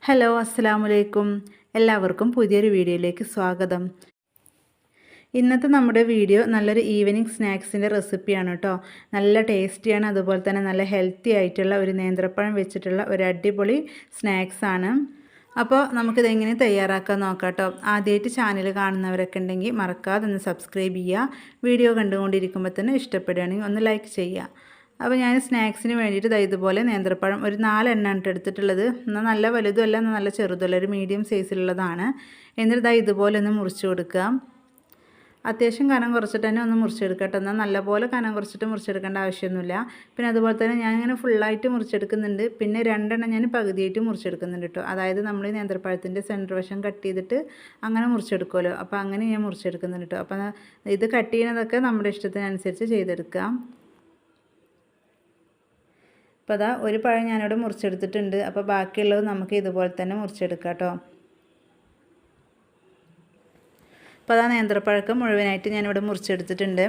Hello അസ്സലാമലൈക്കും. എല്ലാവർക്കും പുതിയൊരു വീഡിയോയിലേക്ക് സ്വാഗതം. ഇന്നത്തെ നമ്മുടെ വീഡിയോ നല്ലൊരു ഈവനിങ് സ്നാക്സിൻ്റെ റെസിപ്പിയാണ് കേട്ടോ. നല്ല ടേസ്റ്റിയാണ്, അതുപോലെ തന്നെ നല്ല ഹെൽത്തി ആയിട്ടുള്ള ഒരു നേന്ത്രപ്പഴം വെച്ചിട്ടുള്ള ഒരു അടിപൊളി സ്നാക്സാണ്. അപ്പോൾ നമുക്കിതെങ്ങനെ തയ്യാറാക്കാൻ നോക്കാം കേട്ടോ. ആദ്യമായിട്ട് ചാനൽ കാണുന്നവരൊക്കെ ഉണ്ടെങ്കിൽ മറക്കാതെ ഒന്ന് സബ്സ്ക്രൈബ് ചെയ്യുക. വീഡിയോ കണ്ടുകൊണ്ടിരിക്കുമ്പോൾ തന്നെ ഇഷ്ടപ്പെടുകയാണെങ്കിൽ ഒന്ന് ലൈക്ക് ചെയ്യുക. അപ്പോൾ ഞാൻ സ്നാക്സിന് വേണ്ടിയിട്ട് ഇതുപോലെ നേന്ത്രപ്പഴം ഒരു 4 എണ്ണമാണ് എടുത്തിട്ടുള്ളത്. എന്നാൽ നല്ല വലുതുമല്ല, എന്നാൽ നല്ല ചെറുതല്ല, ഒരു മീഡിയം സൈസിലുള്ളതാണ്. എന്നിട്ട് ഇതുപോലെ ഒന്ന് മുറിച്ച് കൊടുക്കുക. അത്യാവശ്യം കനം കുറച്ചിട്ട് തന്നെ ഒന്ന് മുറിച്ചെടുക്കുക കേട്ടോ. എന്നാൽ നല്ലപോലെ കനം കുറച്ചിട്ട് മുറിച്ചെടുക്കേണ്ട ആവശ്യമൊന്നുമില്ല. പിന്നെ അതുപോലെ തന്നെ ഞാനിങ്ങനെ ഫുള്ളായിട്ട് മുറിച്ചെടുക്കുന്നുണ്ട്. പിന്നെ 2 എണ്ണം ഞാൻ പകുതിയായിട്ട് മുറിച്ചെടുക്കുന്നുണ്ട് കേട്ടോ. അതായത് നമ്മൾ ഈ നേന്ത്രപ്പഴത്തിൻ്റെ സെൻറ്റർ വശം കട്ട് ചെയ്തിട്ട് അങ്ങനെ മുറിച്ചെടുക്കുമല്ലോ, അപ്പോൾ അങ്ങനെ ഞാൻ മുറിച്ചെടുക്കുന്നുണ്ട് കേട്ടോ. അപ്പോൾ ഇത് കട്ട് ചെയ്യുന്നതൊക്കെ നമ്മുടെ ഇഷ്ടത്തിനനുസരിച്ച് ചെയ്തെടുക്കാം. അപ്പോൾ ഒരു പഴം ഞാനിവിടെ മുറിച്ചെടുത്തിട്ടുണ്ട്. അപ്പോൾ ബാക്കിയുള്ളത് നമുക്ക് ഇതുപോലെ തന്നെ മുറിച്ചെടുക്കാം കേട്ടോ. അപ്പോൾ നേന്ത്രപ്പഴക്കം മുഴുവനായിട്ട് ഞാനിവിടെ മുറിച്ചെടുത്തിട്ടുണ്ട്.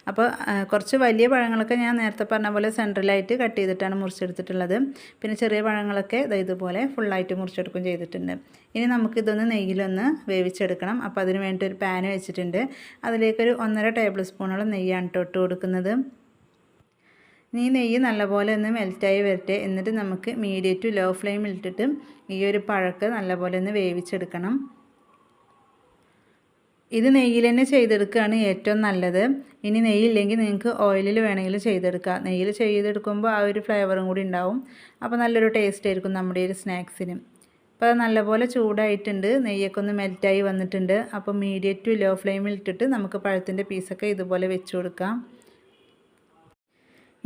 അപ്പോൾ കുറച്ച് വലിയ പഴങ്ങളൊക്കെ ഞാൻ നേരത്തെ പറഞ്ഞ പോലെ സെൻട്രലായിട്ട് കട്ട് ചെയ്തിട്ടാണ് മുറിച്ചെടുത്തിട്ടുള്ളത്. പിന്നെ ചെറിയ പഴങ്ങളൊക്കെ ഇതുപോലെ ഫുള്ളായിട്ട് മുറിച്ചെടുക്കുകയും ചെയ്തിട്ടുണ്ട്. ഇനി നമുക്കിതൊന്ന് നെയ്യിലൊന്ന് വേവിച്ചെടുക്കണം. അപ്പോൾ അതിന് വേണ്ടി ഒരു പാൻ വെച്ചിട്ടുണ്ട്. അതിലേക്കൊരു 1.5 ടേബിൾ സ്പൂണോളം നെയ്യാണ് ഇട്ട് കൊടുക്കുന്നത്. ഈ നെയ്യ് നല്ലപോലെ ഒന്ന് മെൽറ്റായി വരട്ടെ. എന്നിട്ട് നമുക്ക് മീഡിയം ടു ലോ ഫ്ലെയിമിൽ ഇട്ടിട്ട് ഈ ഒരു പഴക്ക് നല്ലപോലെ ഒന്ന് വേവിച്ചെടുക്കണം. ഇത് നെയ്യിൽ തന്നെ ചെയ്തെടുക്കുകയാണ് ഏറ്റവും നല്ലത്. ഇനി നെയ്യില്ലെങ്കിൽ നിങ്ങൾക്ക് ഓയിലിൽ വേണമെങ്കിൽ ചെയ്തെടുക്കുക. നെയ്യിൽ ചെയ്തെടുക്കുമ്പോൾ ആ ഒരു ഫ്ലേവറും കൂടി ഉണ്ടാവും. അപ്പോൾ നല്ലൊരു ടേസ്റ്റ് ആയിരിക്കും നമ്മുടെ ഒരു സ്നാക്സിന്. അപ്പോൾ അത് നല്ലപോലെ ചൂടായിട്ടുണ്ട്, നെയ്യൊക്കെ ഒന്ന് മെൽറ്റായി വന്നിട്ടുണ്ട്. അപ്പോൾ മീഡിയം ടു ലോ ഫ്ലെയിമിൽ ഇട്ടിട്ട് നമുക്ക് പഴത്തിൻ്റെ പീസൊക്കെ ഇതുപോലെ വെച്ച് കൊടുക്കാം.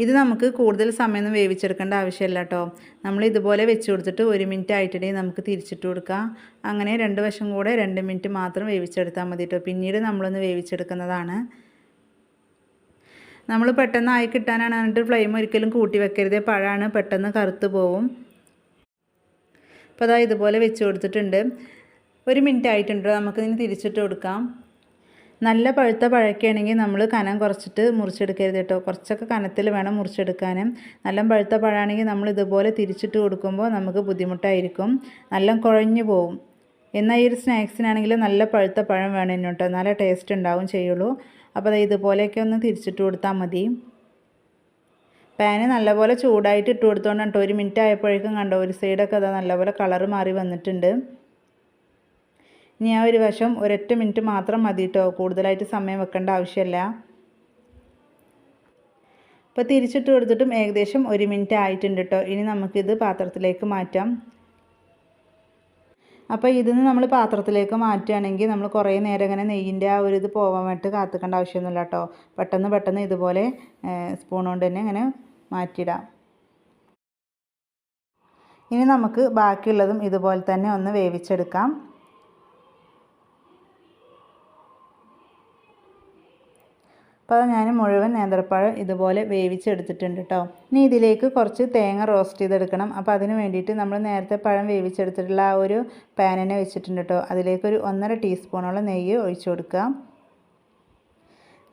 ഇത് നമുക്ക് കൂടുതൽ സമയമൊന്നും വേവിച്ചെടുക്കേണ്ട ആവശ്യമില്ല കേട്ടോ. നമ്മൾ ഇതുപോലെ വെച്ച് കൊടുത്തിട്ട് 1 മിനിറ്റ് ആയിട്ടുണ്ടെങ്കിൽ നമുക്ക് തിരിച്ചിട്ട് കൊടുക്കാം. അങ്ങനെ 2 വശം കൂടെ 2 മിനിറ്റ് മാത്രം വേവിച്ചെടുത്താൽ മതി കേട്ടോ. പിന്നീട് നമ്മളൊന്ന് വേവിച്ചെടുക്കുന്നതാണ്. നമ്മൾ പെട്ടെന്ന് ആയി കിട്ടാനാണ് എന്നിട്ട് ഫ്ലെയിം ഒരിക്കലും കൂട്ടി വെക്കരുത്. പഴമാണ് പെട്ടെന്ന് കറുത്ത് പോവും. അപ്പോൾ ഇതുപോലെ വെച്ച് കൊടുത്തിട്ടുണ്ട്. 1 മിനിറ്റ് ആയിട്ടുണ്ടോ, നമുക്കിതിന് തിരിച്ചിട്ട് കൊടുക്കാം. നല്ല പഴുത്ത പഴമൊക്കെയാണെങ്കിൽ നമ്മൾ കനം കുറച്ചിട്ട് മുറിച്ചെടുക്കരുത് കേട്ടോ. കുറച്ചൊക്കെ കനത്തിൽ വേണം മുറിച്ചെടുക്കാനും. നല്ല പഴുത്ത പഴമാണെങ്കിൽ നമ്മൾ ഇതുപോലെ തിരിച്ചിട്ട് കൊടുക്കുമ്പോൾ നമുക്ക് ബുദ്ധിമുട്ടായിരിക്കും, നല്ല കുഴഞ്ഞു പോവും. എന്നാൽ ഈ ഒരു സ്നാക്സിനാണെങ്കിൽ നല്ല പഴുത്ത പഴം വേണം കേട്ടോ, നല്ല ടേസ്റ്റ് ഉണ്ടാവും ചെയ്യുള്ളൂ. അപ്പോൾ ഇതുപോലെയൊക്കെ ഒന്ന് തിരിച്ചിട്ട് കൊടുത്താൽ മതി. പാന് നല്ലപോലെ ചൂടായിട്ട് ഇട്ട് കൊടുത്തോണ്ടാണ് കേട്ടോ. 1 മിനിറ്റ് ആയപ്പോഴേക്കും കണ്ടോ, ഒരു സൈഡൊക്കെ നല്ലപോലെ കളറ് മാറി വന്നിട്ടുണ്ട്. ഇനി ആ ഒരു വശം 1 മിനിറ്റ് മാത്രം മതി കേട്ടോ, കൂടുതലായിട്ട് സമയം വെക്കേണ്ട ആവശ്യമില്ല. ഇപ്പോൾ തിരിച്ചിട്ട് കൊടുത്തിട്ടും ഏകദേശം 1 മിനിറ്റ് ആയിട്ടുണ്ട് കേട്ടോ. ഇനി നമുക്കിത് പാത്രത്തിലേക്ക് മാറ്റാം. അപ്പോൾ ഇതിന്ന് നമ്മൾ പാത്രത്തിലേക്ക് മാറ്റുകയാണെങ്കിൽ നമ്മൾ കുറേ നേരം ഇങ്ങനെ നെയ്യിൻ്റെ ആ ഒരു ഇത് പോകാൻ വേണ്ടിയിട്ട് കാത്തിക്കേണ്ട ആവശ്യമൊന്നുമില്ല കേട്ടോ. പെട്ടെന്ന് ഇതുപോലെ സ്പൂൺ കൊണ്ട് തന്നെ ഇങ്ങനെ മാറ്റിയിടാം. ഇനി നമുക്ക് ബാക്കിയുള്ളതും ഇതുപോലെ തന്നെ ഒന്ന് വേവിച്ചെടുക്കാം. അപ്പോൾ ഞാൻ മുഴുവൻ നേന്ത്രപ്പഴം ഇതുപോലെ വേവിച്ചെടുത്തിട്ടുണ്ട് കേട്ടോ. ഇനി ഇതിലേക്ക് കുറച്ച് തേങ്ങ റോസ്റ്റ് ചെയ്തെടുക്കണം. അപ്പോൾ അതിന് വേണ്ടിയിട്ട് നമ്മൾ നേരത്തെ പഴം വേവിച്ചെടുത്തിട്ടുള്ള ആ ഒരു പാൻ തന്നെ വെച്ചിട്ടുണ്ട് കേട്ടോ. അതിലേക്കൊരു 1.5 ടീസ്പൂണോളം നെയ്യ് ഒഴിച്ചു കൊടുക്കുക.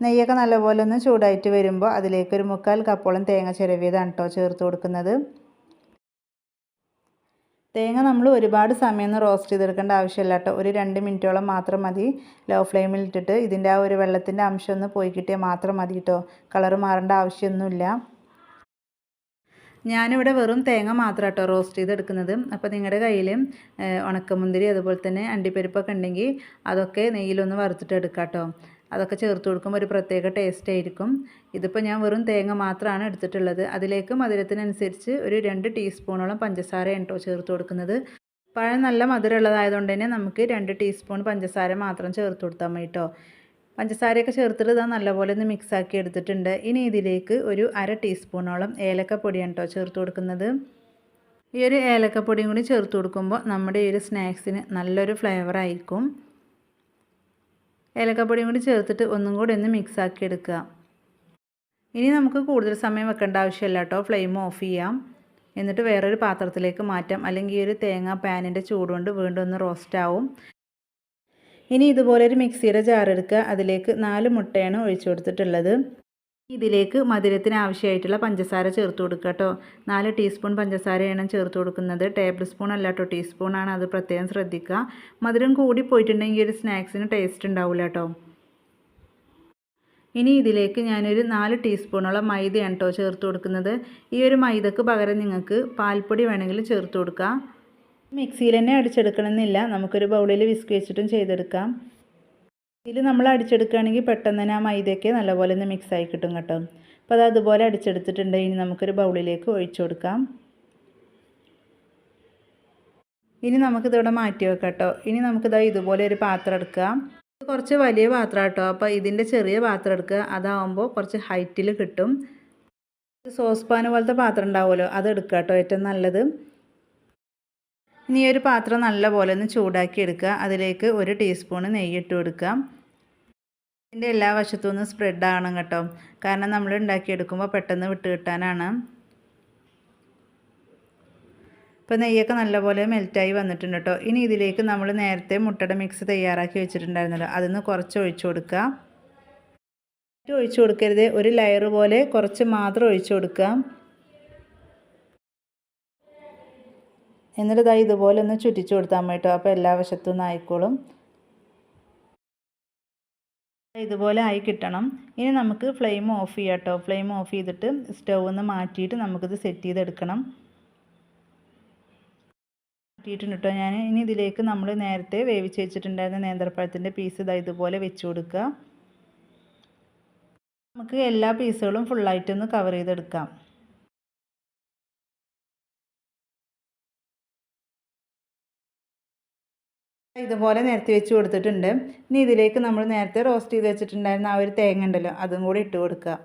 നെയ്യൊക്കെ നല്ലപോലെ ഒന്ന് ചൂടായിട്ട് വരുമ്പോൾ അതിലേക്കൊരു 3/4 കപ്പോളം തേങ്ങ ചിരവിയതാണ് കേട്ടോ ചേർത്ത് കൊടുക്കുന്നത്. തേങ്ങ നമ്മൾ ഒരുപാട് സമയമൊന്നും റോസ്റ്റ് ചെയ്തെടുക്കേണ്ട ആവശ്യമില്ല കേട്ടോ. ഒരു 2 മിനിറ്റോളം മാത്രം മതി. ലോ ഫ്ലെയിമിൽ ഇട്ടിട്ട് ഇതിൻ്റെ ആ ഒരു വെള്ളത്തിൻ്റെ അംശം ഒന്ന് പോയി കിട്ടിയാൽ മാത്രം മതി കേട്ടോ. കളറ് മാറേണ്ട ആവശ്യമൊന്നുമില്ല. ഞാനിവിടെ വെറും തേങ്ങ മാത്രം കേട്ടോ റോസ്റ്റ് ചെയ്തെടുക്കുന്നത്. അപ്പോൾ നിങ്ങളുടെ കയ്യിൽ ഉണക്കമുന്തിരി അതുപോലെ തന്നെ അണ്ടിപ്പരിപ്പൊക്കെ ഉണ്ടെങ്കിൽ അതൊക്കെ നെയ്യിലൊന്ന് വറുത്തിട്ട് എടുക്കാം കേട്ടോ. അതൊക്കെ ചേർത്ത് കൊടുക്കുമ്പോൾ ഒരു പ്രത്യേക ടേസ്റ്റ് ആയിരിക്കും. ഇതിപ്പോൾ ഞാൻ വെറും തേങ്ങ മാത്രമാണ് എടുത്തിട്ടുള്ളത്. അതിലേക്ക് മധുരത്തിനനുസരിച്ച് ഒരു 2 ടീസ്പൂണോളം പഞ്ചസാരയാണ് കേട്ടോ ചേർത്ത് കൊടുക്കുന്നത്. പഴം നല്ല മധുരമുള്ളതായതുകൊണ്ട് തന്നെ നമുക്ക് 2 ടീസ്പൂൺ പഞ്ചസാര മാത്രം ചേർത്ത് കൊടുത്താൽ മതി കേട്ടോ. പഞ്ചസാരയൊക്കെ ചേർത്തിട്ട് നല്ലപോലെ ഒന്ന് മിക്സാക്കി എടുത്തിട്ടുണ്ട്. ഇനി ഇതിലേക്ക് ഒരു 1/2 ടീസ്പൂണോളം ഏലക്കപ്പൊടിയാണ് കേട്ടോ ചേർത്ത് കൊടുക്കുന്നത്. ഈ ഒരു ഏലക്കപ്പൊടിയും കൂടി ചേർത്ത് കൊടുക്കുമ്പോൾ നമ്മുടെ ഈ ഒരു സ്നാക്സിന് നല്ലൊരു ഫ്ലേവറായിരിക്കും. ഏലക്കപ്പൊടിയും കൂടി ചേർത്തിട്ട് ഒന്നും കൂടി ഒന്ന് മിക്സാക്കി എടുക്കുക. ഇനി നമുക്ക് കൂടുതൽ സമയം വെക്കേണ്ട ആവശ്യമില്ല കേട്ടോ. ഫ്ലെയിം ഓഫ് ചെയ്യാം. എന്നിട്ട് വേറൊരു പാത്രത്തിലേക്ക് മാറ്റാം. അല്ലെങ്കിൽ ഈ ഒരു തേങ്ങ പാനിൻ്റെ ചൂടുകൊണ്ട് വീണ്ടും ഒന്ന് റോസ്റ്റ് ആവും. ഇനി ഇതുപോലെ ഒരു മിക്സിയുടെ ജാർ എടുക്കുക. അതിലേക്ക് 4 മുട്ടയാണ് ഒഴിച്ചു കൊടുത്തിട്ടുള്ളത്. ഇതിലേക്ക് മധുരത്തിന് ആവശ്യമായിട്ടുള്ള പഞ്ചസാര ചേർത്ത് കൊടുക്കുക കേട്ടോ. 4 ടീസ്പൂൺ പഞ്ചസാരയാണ് ചേർത്ത് കൊടുക്കുന്നത്. ടേബിൾ സ്പൂൺ അല്ല കേട്ടോ, ടീസ്പൂണാണ്. അത് പ്രത്യേകം ശ്രദ്ധിക്കുക. മധുരം കൂടി പോയിട്ടുണ്ടെങ്കിൽ ഒരു സ്നാക്സിന് ടേസ്റ്റ് ഉണ്ടാവില്ല കേട്ടോ. ഇനി ഇതിലേക്ക് ഞാനൊരു 4 ടീസ്പൂണോളം മൈദയാണ് കേട്ടോ ചേർത്ത് കൊടുക്കുന്നത്. ഈ ഒരു മൈദക്ക് പകരം നിങ്ങൾക്ക് പാൽപ്പൊടി വേണമെങ്കിൽ ചേർത്ത് കൊടുക്കാം. മിക്സിയിൽ തന്നെ അടിച്ചെടുക്കണമെന്നില്ല, നമുക്കൊരു ബൗളിൽ വിസ്ക് വെച്ചിട്ടും ചെയ്തെടുക്കാം. ഇതിൽ നമ്മൾ അടിച്ചെടുക്കുകയാണെങ്കിൽ പെട്ടെന്ന് തന്നെ ആ മൈദയൊക്കെ നല്ലപോലെ ഒന്ന് മിക്സായി കിട്ടും കേട്ടോ. അപ്പോൾ അത് അതുപോലെ അടിച്ചെടുത്തിട്ടുണ്ട്. ഇനി നമുക്കൊരു ബൗളിലേക്ക് ഒഴിച്ചു കൊടുക്കാം. ഇനി നമുക്കിതവിടെ മാറ്റി വെക്കാം കേട്ടോ. ഇനി നമുക്കിതാ ഇതുപോലെ ഒരു പാത്രം എടുക്കാം. ഇത് കുറച്ച് വലിയ പാത്രം കേട്ടോ. അപ്പോൾ ഇതിൻ്റെ ചെറിയ പാത്രം എടുക്കുക, അതാവുമ്പോൾ കുറച്ച് ഹൈറ്റിൽ കിട്ടും. സോസ് പാൻ പോലത്തെ പാത്രം ഉണ്ടാവുമല്ലോ, അത് എടുക്കുക കേട്ടോ, ഏറ്റവും നല്ലത്. ഇനി ഈ ഒരു പാത്രം നല്ലപോലെ ഒന്ന് ചൂടാക്കി എടുക്കുക. അതിലേക്ക് 1 ടീസ്പൂൺ നെയ്യ് ഇട്ട് കൊടുക്കാം. ഇതിൻ്റെ എല്ലാ വശത്തും ഒന്ന് സ്പ്രെഡ് ആവണം കേട്ടോ, കാരണം നമ്മൾ ഉണ്ടാക്കിയെടുക്കുമ്പോൾ പെട്ടെന്ന് വിട്ട് കിട്ടാനാണ്. ഇപ്പോൾ നെയ്യൊക്കെ നല്ലപോലെ മെൽറ്റായി വന്നിട്ടുണ്ട് കേട്ടോ. ഇനി ഇതിലേക്ക് നമ്മൾ നേരത്തെ മുട്ടയുടെ മിക്സ് തയ്യാറാക്കി വെച്ചിട്ടുണ്ടായിരുന്നല്ലോ, അതിന്ന് കുറച്ച് ഒഴിച്ചു കൊടുക്കുക. ഒഴിച്ചു കൊടുക്കരുത്, ഒരു ലെയർ പോലെ കുറച്ച് മാത്രം ഒഴിച്ചു കൊടുക്കുക. എന്നിട്ട് ഇതാ ഇതുപോലെ ഒന്ന് ചുറ്റിച്ചു കൊടുത്താൽ മതി കേട്ടോ. അപ്പോൾ എല്ലാ വശത്തും ഒന്ന് ആയിക്കോളും. ഇതുപോലെ ആയി കിട്ടണം. ഇനി നമുക്ക് ഫ്ലെയിം ഓഫ് ചെയ്യാം കേട്ടോ. ഫ്ലെയിം ഓഫ് ചെയ്തിട്ട് സ്റ്റൗ ഒന്ന് മാറ്റിയിട്ട് നമുക്കിത് സെറ്റ് ചെയ്തെടുക്കണം. മാറ്റിയിട്ടുണ്ട് കേട്ടോ ഞാൻ. ഇനി ഇതിലേക്ക് നമ്മൾ നേരത്തെ വേവിച്ച് വെച്ചിട്ടുണ്ടായിരുന്ന നേന്ത്രപ്പഴത്തിൻ്റെ പീസ് ഇതാ ഇതുപോലെ വെച്ച് കൊടുക്കുക. നമുക്ക് എല്ലാ പീസുകളും ഫുള്ളായിട്ടൊന്ന് കവർ ചെയ്തെടുക്കാം. ഇതുപോലെ നേരത്തെ വെച്ച് കൊടുത്തിട്ടുണ്ട്. ഇനി ഇതിലേക്ക് നമ്മൾ നേരത്തെ റോസ്റ്റ് ചെയ്ത് വെച്ചിട്ടുണ്ടായിരുന്ന ആ ഒരു തേങ്ങ ഉണ്ടല്ലോ, അതും കൂടി ഇട്ട് കൊടുക്കുക.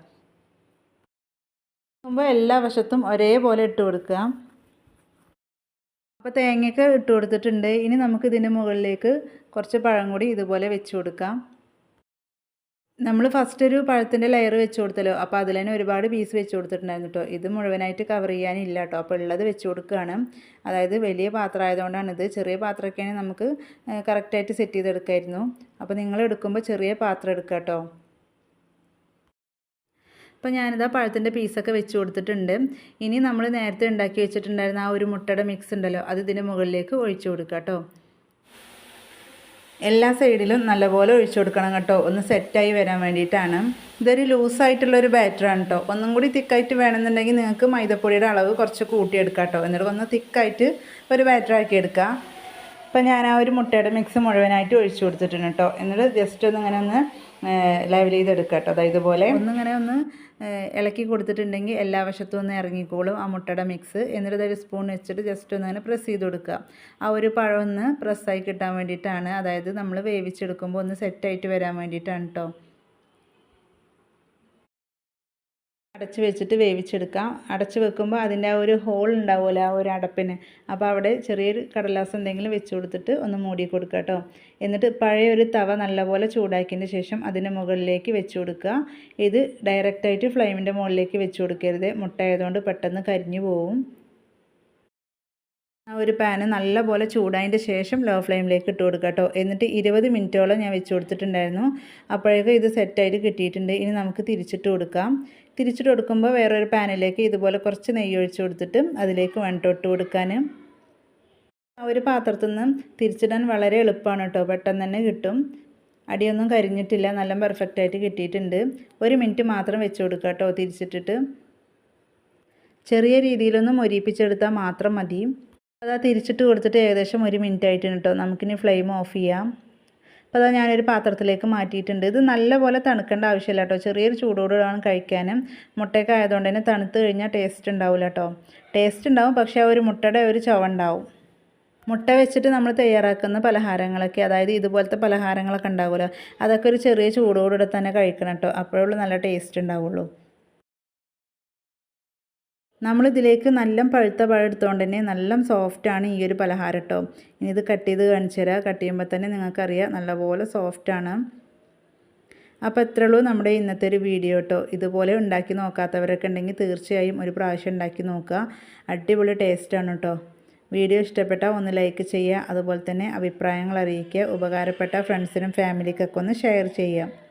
അപ്പോൾ എല്ലാ വശത്തും ഒരേപോലെ ഇട്ട് കൊടുക്കുക. അപ്പോൾ തേങ്ങയൊക്കെ ഇട്ട് കൊടുത്തിട്ടുണ്ട്. ഇനി നമുക്ക് ഇതിൻ്റെ മുകളിലേക്ക് കുറച്ച് പഴം കൂടി ഇതുപോലെ വെച്ച് കൊടുക്കാം. നമ്മൾ ഫസ്റ്റ് ഒരു പഴത്തിൻ്റെ ലെയർ വെച്ച് കൊടുത്തല്ലോ, അപ്പോൾ അതിൽ തന്നെ ഒരുപാട് പീസ് വെച്ച് കൊടുത്തിട്ടുണ്ടായിരുന്നു കേട്ടോ. ഇത് മുഴുവനായിട്ട് കവർ ചെയ്യാനില്ല കേട്ടോ, അപ്പോൾ ഉള്ളത് വെച്ച് കൊടുക്കുകയാണ്. അതായത് വലിയ പാത്രം ആയതുകൊണ്ടാണിത്. ചെറിയ പാത്രമൊക്കെയാണെങ്കിൽ നമുക്ക് കറക്റ്റായിട്ട് സെറ്റ് ചെയ്തെടുക്കായിരുന്നു. അപ്പോൾ നിങ്ങൾ എടുക്കുമ്പോൾ ചെറിയ പാത്രം എടുക്കുക കേട്ടോ. അപ്പോൾ ഞാനിതാ പഴത്തിൻ്റെ പീസൊക്കെ വെച്ച് കൊടുത്തിട്ടുണ്ട്. ഇനി നമ്മൾ നേരത്തെ ഉണ്ടാക്കി വെച്ചിട്ടുണ്ടായിരുന്ന ആ ഒരു മുട്ടയുടെ മിക്സ് ഉണ്ടല്ലോ, അത് ഇതിൻ്റെ മുകളിലേക്ക് ഒഴിച്ചു കൊടുക്കുക കേട്ടോ. എല്ലാ സൈഡിലും നല്ലപോലെ ഒഴിച്ചു കൊടുക്കണം കേട്ടോ, ഒന്ന് സെറ്റായി വരാൻ വേണ്ടിയിട്ടാണ്. ഇതൊരു ലൂസായിട്ടുള്ളൊരു ബാറ്ററാണ് കേട്ടോ. ഒന്നും കൂടി തിക്കായിട്ട് വേണമെന്നുണ്ടെങ്കിൽ നിങ്ങൾക്ക് മൈദപ്പൊടിയുടെ അളവ് കുറച്ച് കൂട്ടിയെടുക്കാം കേട്ടോ. എന്നിട്ട് ഒന്ന് തിക്കായിട്ട് ഒരു ബാറ്ററാക്കി എടുക്കുക. അപ്പോൾ ഞാൻ ആ ഒരു മുട്ടയുടെ മിക്സ് മുഴുവനായിട്ട് ഒഴിച്ചു കൊടുത്തിട്ടുണ്ട് കേട്ടോ. എന്നിട്ട് ജസ്റ്റ് ഒന്ന് ഇങ്ങനെ ഒന്ന് ലെവൽ ചെയ്തെടുക്കുക കേട്ടോ. അതായത് ഇതുപോലെ ഒന്നിങ്ങനെ ഒന്ന് ഇളക്കി കൊടുത്തിട്ടുണ്ടെങ്കിൽ എല്ലാ വശത്തും ഒന്ന് ഇറങ്ങിക്കോളും ആ മുട്ടയുടെ മിക്സ്. എന്നിട്ട് ഒരു സ്പൂൺ വെച്ചിട്ട് ജസ്റ്റ് ഒന്ന് അങ്ങനെ പ്രസ് ചെയ്ത് കൊടുക്കുക. ആ ഒരു പഴം ഒന്ന് പ്രസ്സായി കിട്ടാൻ വേണ്ടിയിട്ടാണ്, അതായത് നമ്മൾ വേവിച്ചെടുക്കുമ്പോൾ ഒന്ന് സെറ്റായിട്ട് വരാൻ വേണ്ടിയിട്ടാണ് കേട്ടോ. അടച്ച് വെച്ചിട്ട് വേവിച്ചെടുക്കാം. അടച്ച് വെക്കുമ്പോൾ അതിൻ്റെ ആ ഒരു ഹോൾ ഉണ്ടാവുമല്ലോ ആ ഒരു അടപ്പിന്, അപ്പോൾ അവിടെ ചെറിയൊരു കടലാസ് എന്തെങ്കിലും വെച്ച് കൊടുത്തിട്ട് ഒന്ന് മൂടി കൊടുക്കുക കേട്ടോ. എന്നിട്ട് പഴയ ഒരു തവ നല്ലപോലെ ചൂടാക്കിയതിന് ശേഷം അതിൻ്റെ മുകളിലേക്ക് വെച്ച് കൊടുക്കുക. ഇത് ഡയറക്റ്റായിട്ട് ഫ്ലെയിമിൻ്റെ മുകളിലേക്ക് വെച്ച് കൊടുക്കരുത്, മുട്ട ആയതുകൊണ്ട് പെട്ടെന്ന് കരിഞ്ഞു പോവും. ആ ഒരു പാന് നല്ലപോലെ ചൂടായതിൻ്റെ ശേഷം ലോ ഫ്ലെയിമിലേക്ക് ഇട്ട് കൊടുക്കുക കേട്ടോ. എന്നിട്ട് 20 മിനിറ്റോളം ഞാൻ വെച്ച് കൊടുത്തിട്ടുണ്ടായിരുന്നു. അപ്പോഴേക്കും ഇത് സെറ്റായിട്ട് കിട്ടിയിട്ടുണ്ട്. ഇനി നമുക്ക് തിരിച്ചിട്ട് കൊടുക്കാം. തിരിച്ചിട്ട് കൊടുക്കുമ്പോൾ വേറൊരു പാനിലേക്ക് ഇതുപോലെ കുറച്ച് നെയ്യ് ഒഴിച്ച് കൊടുത്തിട്ട് അതിലേക്ക് ഇട്ട് കൊടുക്കാൻ. ആ ഒരു പാത്രത്തിൽ നിന്ന് തിരിച്ചിടാൻ വളരെ എളുപ്പമാണ് കേട്ടോ, പെട്ടെന്ന് തന്നെ കിട്ടും. അടിയൊന്നും കരിഞ്ഞിട്ടില്ല, നല്ല പെർഫെക്റ്റായിട്ട് കിട്ടിയിട്ടുണ്ട്. 1 മിനിറ്റ് മാത്രം വെച്ച് കൊടുക്കുക കേട്ടോ തിരിച്ചിട്ടിട്ട്. ചെറിയ രീതിയിലൊന്ന് മൊരിപ്പിച്ചെടുത്താൽ മാത്രം മതി. അതാ തിരിച്ചിട്ട് കൊടുത്തിട്ട് ഏകദേശം 1 മിനിറ്റ് ആയിട്ടുണ്ട് കേട്ടോ. നമുക്കിനി ഫ്ലെയിം ഓഫ് ചെയ്യാം. അപ്പോൾ അതാ ഞാനൊരു പാത്രത്തിലേക്ക് മാറ്റിയിട്ടുണ്ട്. ഇത് നല്ലപോലെ തണുക്കേണ്ട ആവശ്യമില്ല കേട്ടോ, ചെറിയൊരു ചൂടോടെ വേണം കഴിക്കാനും. മുട്ടയൊക്കെ ആയതുകൊണ്ട് തന്നെ തണുത്ത് കഴിഞ്ഞാൽ ടേസ്റ്റ് ഉണ്ടാവില്ല കേട്ടോ. ടേസ്റ്റ് ഉണ്ടാവും, പക്ഷേ ആ ഒരു മുട്ടയുടെ ഒരു ചുവ ഉണ്ടാവും. മുട്ട വെച്ചിട്ട് നമ്മൾ തയ്യാറാക്കുന്ന പലഹാരങ്ങളൊക്കെ, അതായത് ഇതുപോലത്തെ പലഹാരങ്ങളൊക്കെ ഉണ്ടാവുമല്ലോ, അതൊക്കെ ഒരു ചെറിയ ചൂടോടെ തന്നെ കഴിക്കണം കേട്ടോ, അപ്പോഴുള്ള നല്ല ടേസ്റ്റ് ഉണ്ടാവുള്ളൂ. നമ്മളിതിലേക്ക് നല്ല പഴുത്ത പഴം എടുത്തുകൊണ്ട് തന്നെ നല്ല സോഫ്റ്റാണ് ഈ ഒരു പലഹാരം കേട്ടോ. ഇനി ഇത് കട്ട് ചെയ്ത് കാണിച്ചു തരാം. കട്ട് ചെയ്യുമ്പോൾ തന്നെ നിങ്ങൾക്കറിയാം നല്ലപോലെ സോഫ്റ്റാണ്. അപ്പോൾ ഇത്രയേ ഉള്ളൂ നമ്മുടെ ഇന്നത്തെ ഒരു വീഡിയോ കേട്ടോ. ഇതുപോലെ ഉണ്ടാക്കി നോക്കാത്തവരൊക്കെ ഉണ്ടെങ്കിൽ തീർച്ചയായും ഒരു പ്രാവശ്യം ഉണ്ടാക്കി നോക്കുക. അടിപൊളി ടേസ്റ്റാണ് കേട്ടോ. വീഡിയോ ഇഷ്ടപ്പെട്ടാൽ ഒന്ന് ലൈക്ക് ചെയ്യുക, അതുപോലെ തന്നെ അഭിപ്രായങ്ങൾ അറിയിക്കുക. ഉപകാരപ്പെട്ട ഫ്രണ്ട്സിനും ഫാമിലിക്കൊക്കെ ഒന്ന് ഷെയർ ചെയ്യുക.